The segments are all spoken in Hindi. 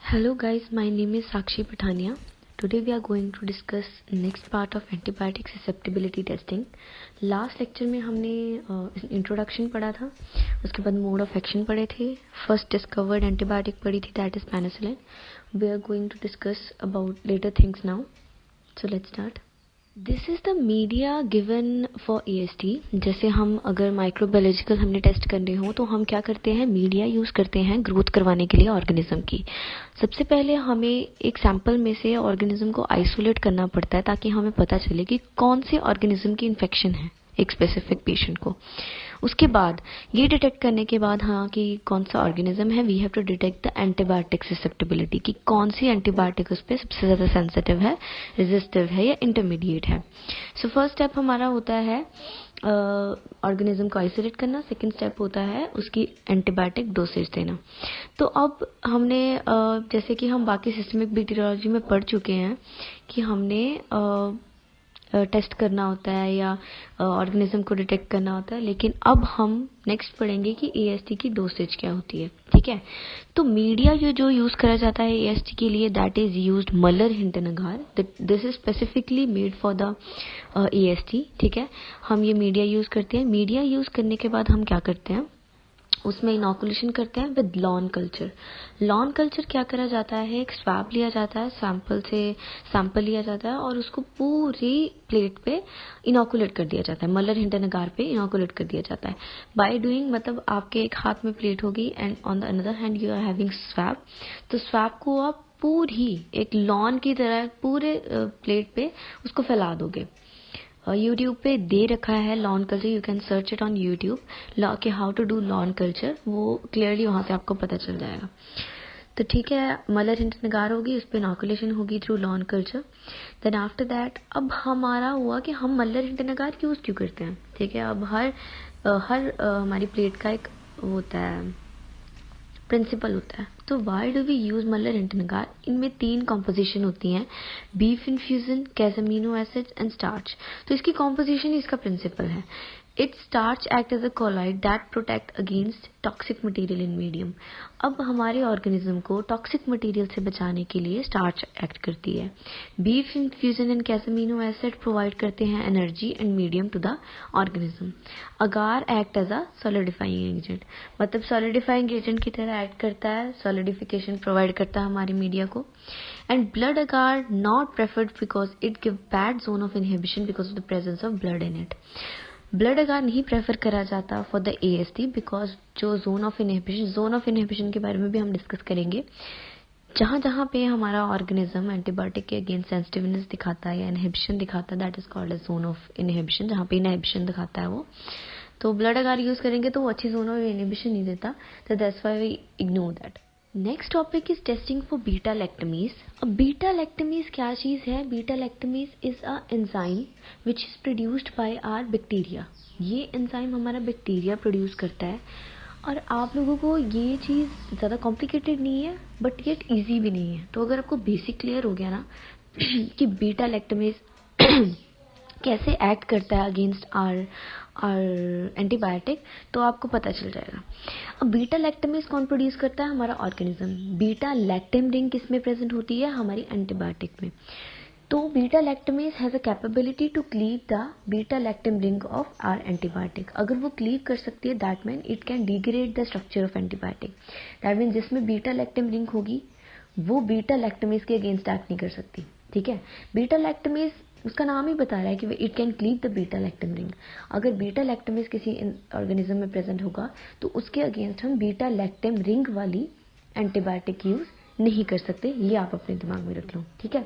Hello guys, my name is Sakshi Pathania. Today we are going to discuss next part of antibiotic susceptibility testing. Last lecture में हमने इंट्रोडक्शन पढ़ा था, उसके बाद मोड ऑफ एक्शन पढ़े थे, फर्स्ट डिस्कवर्ड एंटीबायोटिक पढ़ी थी that is penicillin. We are going to discuss about later things now. So let's start. This is the media given for EST. जैसे हम अगर माइक्रोबायोलॉजिकल हमने टेस्ट करने हो तो हम क्या करते हैं, मीडिया यूज़ करते हैं ग्रोथ करवाने के लिए ऑर्गेनिज्म की. सबसे पहले हमें एक सैंपल में से ऑर्गेनिज्म को आइसोलेट करना पड़ता है ताकि हमें पता चले कि कौन से ऑर्गेनिज्म की इन्फेक्शन है एक स्पेसिफिक पेशेंट को. उसके बाद ये डिटेक्ट करने के बाद हाँ कि कौन सा ऑर्गेनिज्म है, we have to detect the antibiotic susceptibility कि कौन सी एंटीबायोटिक उस पर सबसे ज़्यादा सेंसिटिव है, रेजिस्टिव है या इंटरमीडिएट है. सो फर्स्ट स्टेप हमारा होता है ऑर्गेनिज्म को आइसोलेट करना. सेकेंड स्टेप होता है उसकी एंटीबायोटिक डोसेज देना. तो अब हमने जैसे कि हम बाकी सिस्टमिक बैक्टीरियोलॉजी में पढ़ चुके हैं कि हमने टेस्ट करना होता है या ऑर्गेनिज्म को डिटेक्ट करना होता है, लेकिन अब हम नेक्स्ट पढ़ेंगे कि EST की डोसेज क्या होती है. ठीक है, तो मीडिया जो यूज़ करा जाता है EST के लिए that is used Mueller Hinton agar. This is specifically made for the EST. ठीक है, हम ये मीडिया यूज़ करते हैं. मीडिया यूज़ करने के बाद हम क्या करते हैं, उसमें इनोकुलेशन करते हैं with lawn culture. Lawn culture क्या करा जाता है, एक स्वैब लिया जाता है, सैंपल लिया जाता है और उसको पूरी प्लेट पे इनोकुलेट कर दिया जाता है, मलर हिंटन अगार पे इनोकुलेट कर दिया जाता है. बाय डूइंग मतलब आपके एक हाथ में प्लेट होगी and on the another hand you are having swab. तो स्वैब को आप पूरी एक लॉन की तरह पूरे प्लेट पे उसको फैला दोगे. यूट्यूब पे दे रखा है lawn culture, you can search it on YouTube कि how to do lawn culture, वो क्लियरली वहाँ पे आपको पता चल जाएगा. तो ठीक है, मलर हिंटन अगार होगी, उस पर इनोकुलेशन होगी through lawn culture. Then after that अब हमारा हुआ कि हम मलर हिंटन अगार यूज़ क्यों करते हैं. ठीक है, अब हर हमारी प्लेट का एक होता है प्रिंसिपल होता है. तो why do we use Mueller Hinton agar. इनमें 3 कॉम्पोजिशन होती हैं, beef infusion, casamino acids and starch. तो इसकी कॉम्पोजिशन ही इसका प्रिंसिपल है. It starch act as a colloid that protect against toxic material in medium. अब हमारे ऑर्गेनिज्म को टॉक्सिक मटेरियल से बचाने के लिए स्टार्च एक्ट करती है. Beef infusion and casamino acid provide करते हैं energy and medium to the organism. Agar act as a solidifying agent, मतलब सॉलिडिफाइंग एजेंट की तरह एक्ट करता है, सॉलिडिफिकेशन प्रोवाइड करता है हमारी मीडिया को. And blood agar not preferred because it give bad zone of inhibition because of the presence of blood in it. Blood agar नहीं प्रेफर करा जाता फॉर द EST बिकॉज जो जोन ऑफ इनहिबिशन के बारे में भी हम डिस्कस करेंगे. जहाँ जहाँ पे हमारा ऑर्गेनिज्म एंटीबायोटिक के अगेंस्ट सेंसिटिवनेस दिखाता है या इनहिबिशन दिखाता है that is called as zone of inhibition. जहाँ पे इनहिबिशन दिखाता है वो, तो ब्लड अगार यूज करेंगे तो वो अच्छी जोन ऑफ इनहिबिशन नहीं देता, तो that's why we ignore that. Next topic is testing for beta lactamase. अब बीटा लैक्टमीज क्या चीज़ है. Beta lactamase is a enzyme which is produced by our bacteria. ये एंजाइम हमारा बैक्टीरिया प्रोड्यूस करता है और आप लोगों को ये चीज़ ज़्यादा कॉम्प्लिकेटेड नहीं है बट येट ईजी भी नहीं है. तो अगर आपको बेसिक क्लियर हो गया ना कि बीटा लैक्टमीज कैसे एक्ट करता है अगेंस्ट आर एंटीबायोटिक, तो आपको पता चल जाएगा. अब बीटा लैक्टमेज कौन प्रोड्यूस करता है, हमारा ऑर्गेनिज्म. बीटा लैक्टम रिंग किस में प्रेजेंट होती है, हमारी एंटीबायोटिक में. तो beta lactamase has a capability to cleave the beta lactam ring of our antibiotic. अगर वो क्लीव कर सकती है that mean it can degrade the structure of antibiotic. That mean जिसमें बीटा लैक्टम रिंग होगी वो बीटा लैक्टमेज के अगेंस्ट एक्ट नहीं कर सकती. ठीक है, बीटा लैक्टमेज उसका नाम ही बता रहा है कि it can cleave the beta lactam ring. अगर बीटा लैक्टमेज किसी ऑर्गेनिज्म में प्रेजेंट होगा तो उसके अगेंस्ट हम बीटा लैक्टम रिंग वाली एंटीबायोटिक यूज नहीं कर सकते. ये आप अपने दिमाग में रख लो. ठीक है,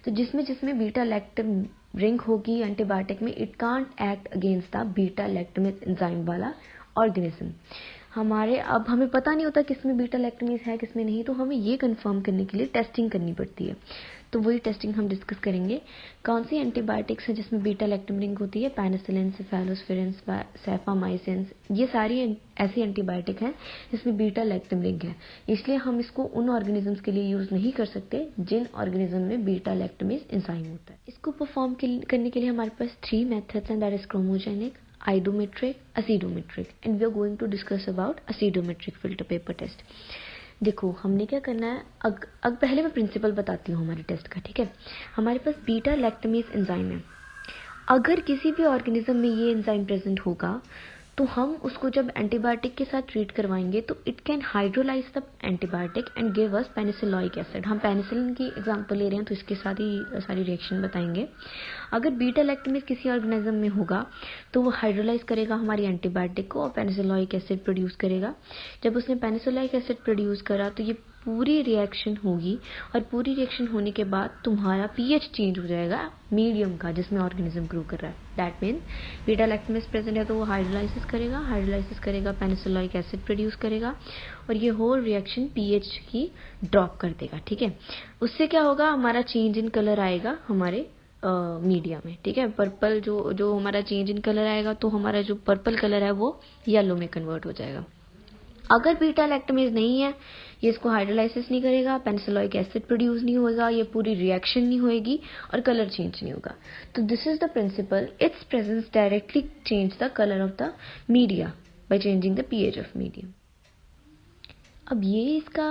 तो जिसमें बीटा लैक्टम रिंग होगी एंटीबायोटिक में, it can't act against the beta lactamase enzyme वाला ऑर्गेनिज्म. अब हमें पता नहीं होता किसमें बीटा लैक्टमेज है किसमें नहीं, तो हमें ये कंफर्म करने के लिए टेस्टिंग करनी पड़ती है. तो वही टेस्टिंग हम डिस्कस करेंगे. कौन सी एंटीबायोटिक्स है जिसमें बीटा लैक्टम रिंग होती है, पेनिसिलिन, सेफेलोस्पिरिन, सेफामाइसिन. ये सारी ऐसी एंटीबायोटिक हैं जिसमें बीटा लैक्टम रिंग है. इसलिए हम इसको उन ऑर्गेनिजम्स के लिए यूज नहीं कर सकते जिन ऑर्गेनिज्म में बीटा लैक्टमेज एंजाइम होता है. इसको परफॉर्म करने के लिए हमारे पास 3 मेथड्स हैं, that is chromogenic, idometric, acidometric, and we are going to discuss about acidometric filter paper test. देखो हमने क्या करना है, अग पहले मैं प्रिंसिपल बताती हूँ हमारे टेस्ट का, ठीक है। हमारे पास बीटा लैक्टमेज एंजाइम है। अगर किसी भी ऑर्गेनिज्म में ये एंजाइम प्रेजेंट होगा तो हम उसको जब एंटीबायोटिक के साथ ट्रीट करवाएंगे तो it can hydrolyze the antibiotic and give us penicillic acid. हम पेनिसिलिन की एग्जांपल ले रहे हैं तो इसके साथ ही सारी रिएक्शन बताएंगे। अगर बीटा लैक्टमेज किसी ऑर्गेनिज्म में होगा तो वो हाइड्रोलाइज करेगा हमारी एंटीबायोटिक को और पेनिसिलिक एसिड प्रोड्यूस करेगा। जब उसने पेनिसिलिक एसिड प्रोड्यूस करा तो ये पूरी रिएक्शन होगी और पूरी रिएक्शन होने के बाद तुम्हारा पीएच चेंज हो जाएगा मीडियम का जिसमें ऑर्गेनिज्म ग्रो कर रहा है। That mean beta lactamase present है तो वो हाइड्रोलाइसिस करेगा पेनिसिलिक एसिड प्रोड्यूस करेगा और ये होल रिएक्शन पीएच की ड्रॉप कर देगा, ठीक है। उससे क्या होगा, हमारा चेंज इन कलर आएगा हमारे मीडिया में, ठीक है। पर्पल जो हमारा चेंज इन कलर आएगा तो हमारा जो पर्पल कलर है वो येलो में कन्वर्ट हो जाएगा। अगर बीटा लैक्टमेज नहीं है, ये इसको हाइड्रोलाइसिस नहीं करेगा, पेनिसिलिक एसिड प्रोड्यूस नहीं होगा, ये पूरी रिएक्शन नहीं होएगी और कलर चेंज नहीं होगा। तो this is the principle, its presence directly change the colour of the media by changing the pH of medium. अब ये इसका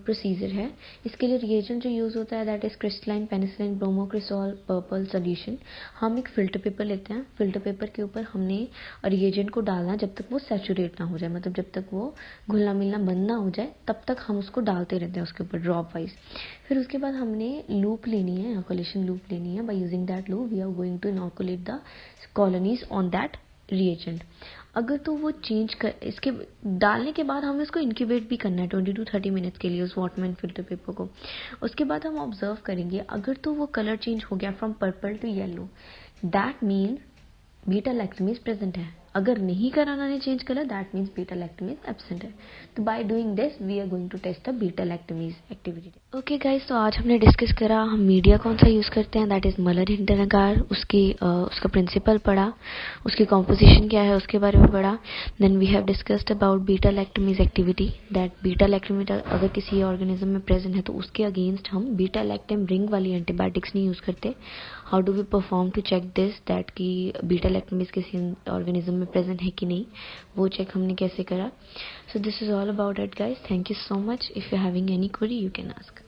प्रोसीजर है। इसके लिए रिएजेंट जो यूज़ होता है that is crystalline penicillin bromocresol purple solution. हम एक फिल्टर पेपर लेते हैं, फिल्टर पेपर के ऊपर हमने रिएजेंट को डालना जब तक वो सैचुरेट ना हो जाए, मतलब जब तक वो घुलना मिलना बंद ना हो जाए तब तक हम उसको डालते रहते हैं उसके ऊपर ड्रॉप वाइज। फिर उसके बाद हमने लूप लेनी है, इनोकुलेशन लूप लेनी है। By using that loop we are going to inoculate the colonies on that reagent. अगर तो वो चेंज कर, इसके डालने के बाद हमें उसको इंक्यूबेट भी करना है 20 to 30 मिनट्स के लिए उस वॉटमैन फिल्टर पेपर को। उसके बाद हम ऑब्जर्व करेंगे, अगर तो वो कलर चेंज हो गया from purple to yellow, that mean beta lactamase present है। अगर नहीं कराना ने change colour, that means beta lactamase absent है। तो by doing this we are going to test the beta lactamase activity. Okay guys, तो आज हमने डिस्कस करा हम मीडिया कौन सा यूज करते हैं, दैट इज मलर हिंटन अगार। उसका प्रिंसिपल पढ़ा, उसकी कॉम्पोजिशन क्या है उसके बारे में पढ़ा। Then we have discussed about beta lactamase activity, that beta lactamase अगर किसी ऑर्गेनिज्म में प्रेजेंट है तो उसके अगेंस्ट हम बीटा लैक्टम रिंग वाली एंटीबायोटिक्स नहीं यूज करते। How do we perform to check this, that कि बीटा लैक्टमेज किसी ऑर्गेनिज्म में प्रेजेंट है कि नहीं, वो चेक हमने कैसे करा। So this is all about it guys, thank you so much. If you having any query you can ask.